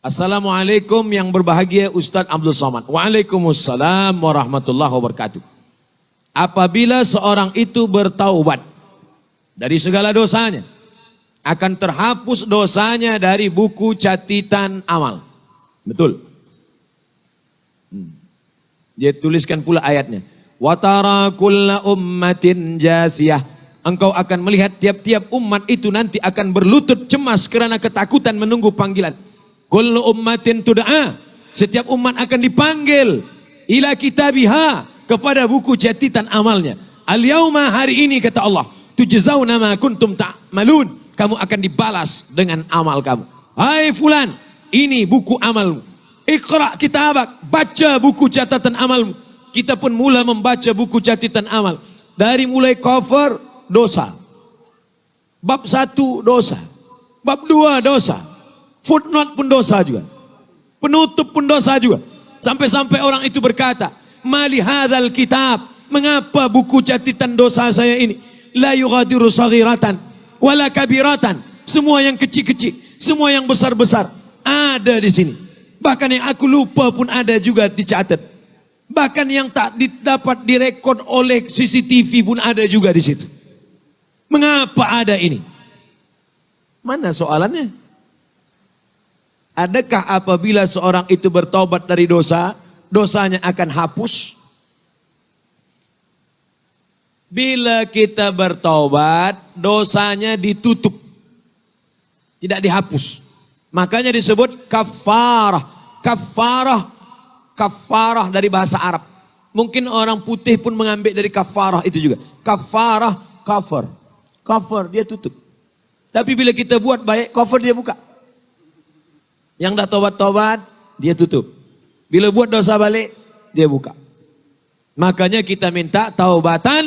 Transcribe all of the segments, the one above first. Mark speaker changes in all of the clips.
Speaker 1: Assalamualaikum yang berbahagia Ustadz Abdul Somad. Waalaikumsalam warahmatullahi wabarakatuh. Apabila seorang itu bertaubat dari segala dosanya, akan terhapus dosanya dari buku catatan amal. Betul. Dia tuliskan pula ayatnya. Wa tara kulla ummatin jasiyah. Engkau akan melihat tiap-tiap umat itu nanti akan berlutut cemas karena ketakutan menunggu panggilan. Kullu ummatin tud'a. Setiap umat akan dipanggil ila kitabiha, kepada buku catatan amalnya. Al-yauma, hari ini kata Allah, tujzauna ma kuntum ta'malun. Kamu akan dibalas dengan amal kamu. Hai fulan, ini buku amalmu. Iqra kitabak, baca buku catatan amalmu. Kita pun mula membaca buku catatan amal. Dari mulai cover, dosa. Bab 1 dosa. Bab 2 dosa. Footnote pun dosa juga. Penutup pun dosa juga. Sampai-sampai orang itu berkata, mali hadzal kitab, mengapa buku catatan dosa saya ini la yughadiru saghiratan wala kabiratan, semua yang kecil-kecil, semua yang besar-besar ada di sini. Bahkan yang aku lupa pun ada juga dicatat. Bahkan yang tak dapat direkod oleh CCTV pun ada juga di situ. Mengapa ada ini? Mana soalannya? Adakah apabila seorang itu bertobat dari dosa, dosanya akan hapus? Bila kita bertobat, dosanya ditutup, tidak dihapus. Makanya disebut kafarah. Kafarah dari bahasa Arab. Mungkin orang putih pun mengambil dari kafarah itu juga. Kafarah, cover dia tutup. Tapi bila kita buat baik, cover dia buka. Yang dah tobat-tobat, dia tutup. Bila buat dosa balik, dia buka. Makanya kita minta taubatan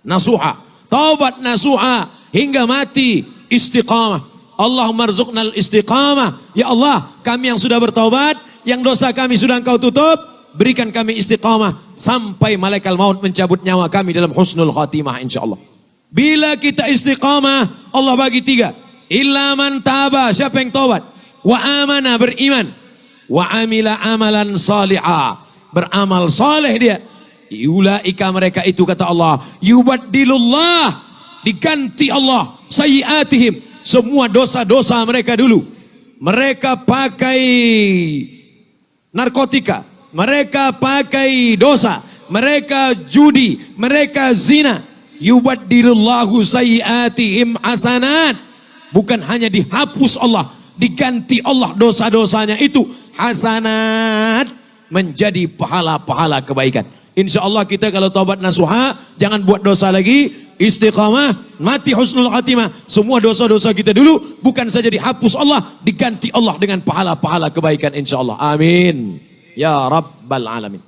Speaker 1: nasuha. Taubat nasuha hingga mati istiqamah. Allahumma rzuqnal istiqamah. Ya Allah, kami yang sudah bertaubat, yang dosa kami sudah Engkau tutup, berikan kami istiqamah sampai malaikat maut mencabut nyawa kami dalam husnul khatimah insyaallah. Bila kita istiqamah, Allah bagi 3. Illa man taba, siapa yang taubat? Wa amana, beriman. Wa amila amalan salihah, beramal saleh dia. Ulaika, mereka itu kata Allah, yubaddilullah, diganti Allah sayyiatihim, semua dosa-dosa mereka dulu. Mereka pakai narkotika, mereka pakai dosa, mereka judi, mereka zina. Yubaddilullahu sayyiatihim hasanat. Bukan hanya dihapus Allah, diganti Allah dosa-dosanya itu hasanat, menjadi pahala-pahala kebaikan. Insya Allah kita kalau taubat nasuha, jangan buat dosa lagi, istiqamah, mati husnul khatimah. Semua dosa-dosa kita dulu bukan saja dihapus Allah, diganti Allah dengan pahala-pahala kebaikan insya Allah. Amin ya rabbal alamin.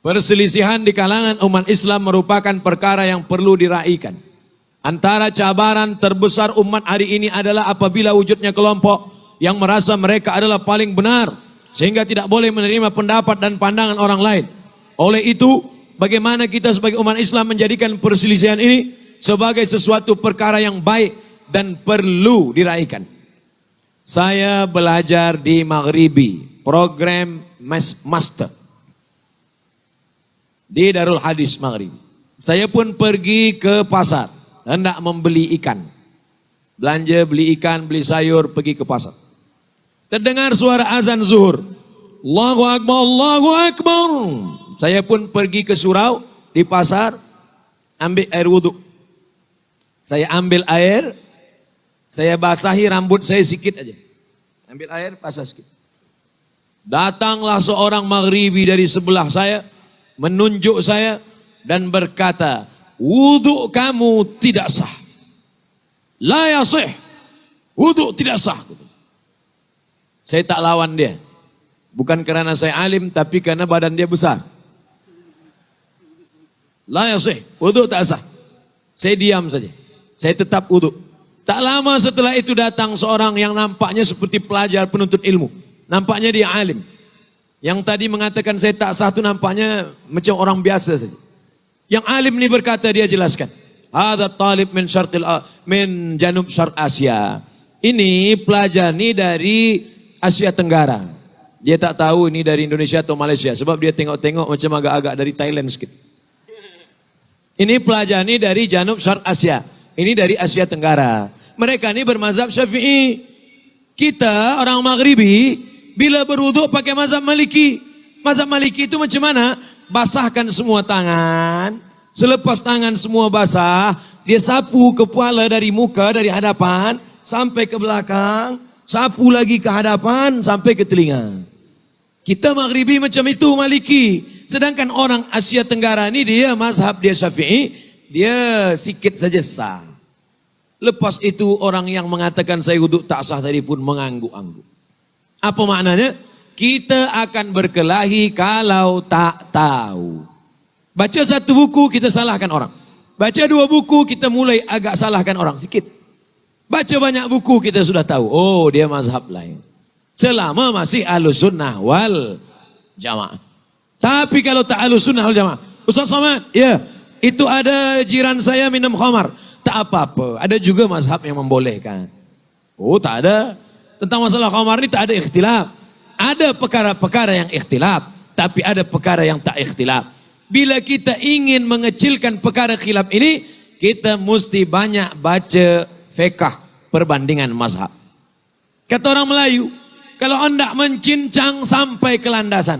Speaker 1: Perselisihan di kalangan umat Islam merupakan perkara yang perlu diraikan. Antara cabaran terbesar umat hari ini adalah apabila wujudnya kelompok yang merasa mereka adalah paling benar, sehingga tidak boleh menerima pendapat dan pandangan orang lain. Oleh itu, bagaimana kita sebagai umat Islam menjadikan perselisihan ini sebagai sesuatu perkara yang baik dan perlu diraikan. Saya belajar di Maghribi, program Master di Darul Hadis Maghribi. Saya pun pergi ke pasar, hendak membeli ikan. Belanja, beli ikan, beli sayur, pergi ke pasar. Terdengar suara azan zuhur. Allahu Akbar, Allahu Akbar. Saya pun pergi ke surau di pasar, ambil air wudhu. Saya ambil air, saya basahi rambut saya sikit aja. Ambil air, basah sikit. Datanglah seorang Maghribi dari sebelah saya, menunjuk saya dan berkata, wudhu kamu tidak sah. La yasih. Wudhu tidak sah. Saya tak lawan dia. Bukan karena saya alim, tapi karena badan dia besar. La yasih. Wudhu tak sah. Saya diam saja. Saya tetap wudhu. Tak lama setelah itu datang seorang yang nampaknya seperti pelajar penuntut ilmu. Nampaknya dia alim. Yang tadi mengatakan saya tak sah itu nampaknya macam orang biasa saja. Yang alim ini berkata, dia jelaskan. Hadza talib min janub syarq Asia. ini pelajari dari Asia Tenggara. Dia tak tahu ini dari Indonesia atau Malaysia. Sebab dia tengok-tengok macam agak-agak dari Thailand sedikit. Ini pelajari dari Janub Syarq Asia. Ini dari Asia Tenggara. Mereka ini bermazhab Syafi'i. Kita orang Maghribi bila berwuduk pakai mazhab Maliki. Mazhab Maliki itu macam mana? Basahkan semua tangan. Selepas tangan semua basah, dia sapu kepala dari muka, dari hadapan sampai ke belakang, sapu lagi ke hadapan sampai ke telinga. Kita Maghribi macam itu Maliki. Sedangkan orang Asia Tenggara ini dia mazhab dia Syafi'i, dia sikit saja sah. Lepas itu orang yang mengatakan saya wuduk tak sah tadi pun mengangguk-angguk. Apa maknanya? Kita akan berkelahi kalau tak tahu. Baca satu buku kita salahkan orang. Baca dua buku kita mulai agak salahkan orang sikit. Baca banyak buku kita sudah tahu. Oh dia mazhab lain. Selama masih Ahlus Sunnah wal Jamaah. Tapi kalau tak Ahlus Sunnah wal Jamaah. Ustaz Somad, ya itu ada jiran saya minum khamar. Tak apa-apa. Ada juga mazhab yang membolehkan. Oh tak ada. Tentang masalah khamar ini tak ada ikhtilaf. Ada perkara-perkara yang ikhtilaf. Tapi ada perkara yang tak ikhtilaf. Bila kita ingin mengecilkan perkara khilaf ini, kita mesti banyak baca fiqh perbandingan mazhab. Kata orang Melayu, kalau hendak mencincang sampai ke landasan.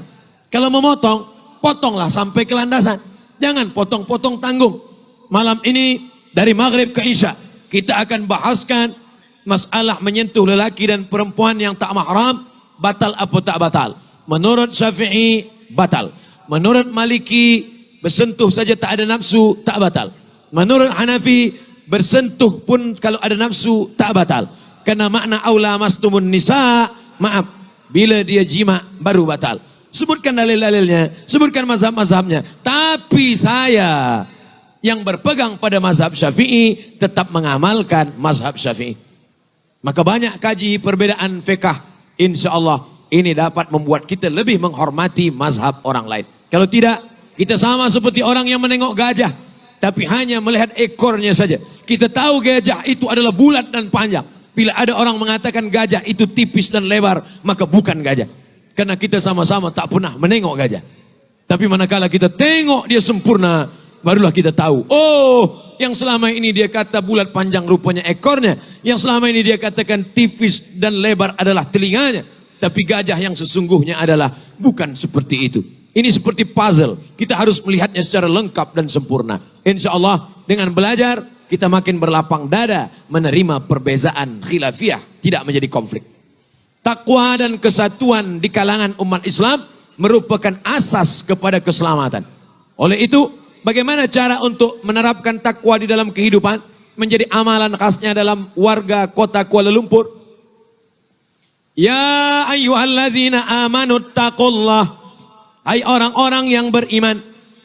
Speaker 1: Kalau memotong, potonglah sampai ke landasan. Jangan potong-potong tanggung. Malam ini dari maghrib ke isya, kita akan bahaskan masalah menyentuh lelaki dan perempuan yang tak mahram, batal apa tak batal. Menurut Syafi'i, batal. Menurut Maliki, bersentuh saja tak ada nafsu, tak batal. Menurut Hanafi, bersentuh pun kalau ada nafsu, tak batal. Karena makna aula mastumun nisa, maaf, bila dia jima baru batal. Sebutkan dalil-dalilnya, sebutkan mazhab-mazhabnya. Tapi saya yang berpegang pada mazhab Syafi'i tetap mengamalkan mazhab Syafi'i. Maka banyak kaji perbedaan fiqh, insya-Allah ini dapat membuat kita lebih menghormati mazhab orang lain. Kalau tidak, kita sama seperti orang yang menengok gajah, tapi hanya melihat ekornya saja. Kita tahu gajah itu adalah bulat dan panjang. Bila ada orang mengatakan gajah itu tipis dan lebar, maka bukan gajah. Karena kita sama-sama tak pernah menengok gajah. Tapi manakala kita tengok dia sempurna, barulah kita tahu. Oh, yang selama ini dia kata bulat panjang rupanya ekornya. Yang selama ini dia katakan tipis dan lebar adalah telinganya. Tapi gajah yang sesungguhnya adalah bukan seperti itu. Ini seperti puzzle. Kita harus melihatnya secara lengkap dan sempurna. Insya Allah dengan belajar kita makin berlapang dada menerima perbezaan khilafiyah. Tidak menjadi konflik. Takwa dan kesatuan di kalangan umat Islam merupakan asas kepada keselamatan. Oleh itu, bagaimana cara untuk menerapkan takwa di dalam kehidupan? Menjadi amalan khasnya dalam warga kota Kuala Lumpur. Ya ayyuhalladzina amanu taqullah. Hai orang-orang yang beriman,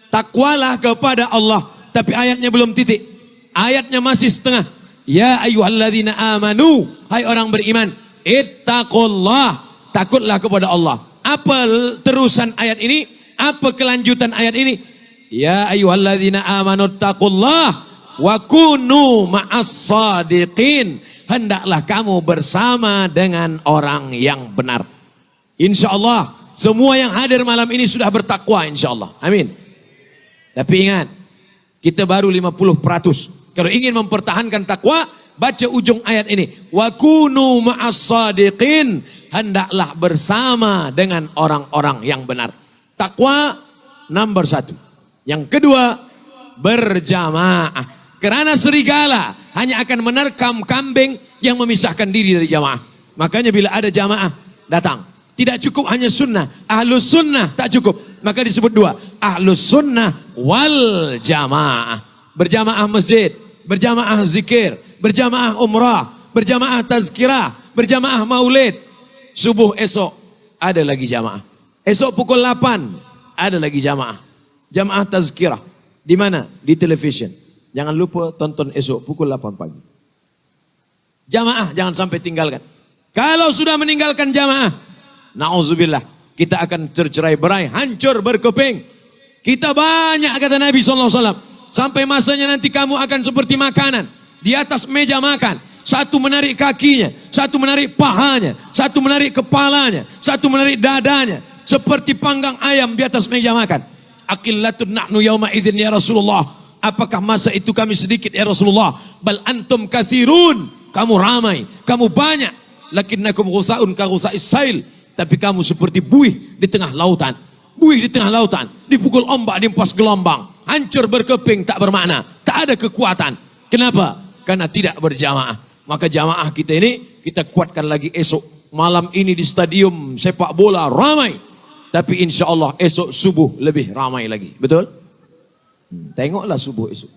Speaker 1: takwalah kepada Allah. Tapi ayatnya belum titik. Ayatnya masih setengah. Ya ayyuhalladzina amanu. Hai orang beriman, ittaqullah. Takutlah kepada Allah. Apa terusan ayat ini? Apa kelanjutan ayat ini? Ya ayyuhalladzina amanu taqullah wa kunu ma'as sadiqin. Hendaklah kamu bersama dengan orang yang benar. Insyaallah semua yang hadir malam ini sudah bertakwa insyaAllah. Amin. Tapi ingat, kita baru 50%. Kalau ingin mempertahankan takwa, baca ujung ayat ini. Wa kunu ma'as sadiqin. Hendaklah bersama dengan orang-orang yang benar. Takwa nomor 1. Yang kedua, berjamaah. Kerana serigala hanya akan menerkam kambing yang memisahkan diri dari jamaah. Makanya bila ada jamaah, datang. Tidak cukup hanya sunnah. Ahlus sunnah tak cukup. Maka disebut dua. Ahlus sunnah wal jamaah. Berjamaah masjid. Berjamaah zikir. Berjamaah umrah. Berjamaah tazkirah. Berjamaah maulid. Subuh esok ada lagi jamaah. Esok pukul 8 ada lagi jamaah. Jamaah tazkirah. Di mana? Di television. Jangan lupa tonton esok pukul 8 pagi. Jamaah jangan sampai tinggalkan. Kalau sudah meninggalkan jamaah, na'udzubillah, kita akan tercerai-berai, hancur berkeping. Kita banyak kata Nabi SAW. Sampai masanya nanti kamu akan seperti makanan. Di atas meja makan. Satu menarik kakinya, satu menarik pahanya, satu menarik kepalanya, satu menarik dadanya. Seperti panggang ayam di atas meja makan. Aqillatun nahnu yawma idzin ya Rasulullah. Apakah masa itu kami sedikit ya Rasulullah? Bal antum katsirun. Kamu ramai, kamu banyak. Lakinnakum ghusaun ka ghusa'is sail. Tapi kamu seperti buih di tengah lautan. Buih di tengah lautan, dipukul ombak, diempas gelombang, hancur berkeping, tak bermakna, tak ada kekuatan. Kenapa? Karena tidak berjamaah. Maka jamaah kita ini kita kuatkan lagi esok. Malam ini di stadium sepak bola ramai. Tapi insya Allah esok subuh lebih ramai lagi. Betul? Tengoklah subuh esok.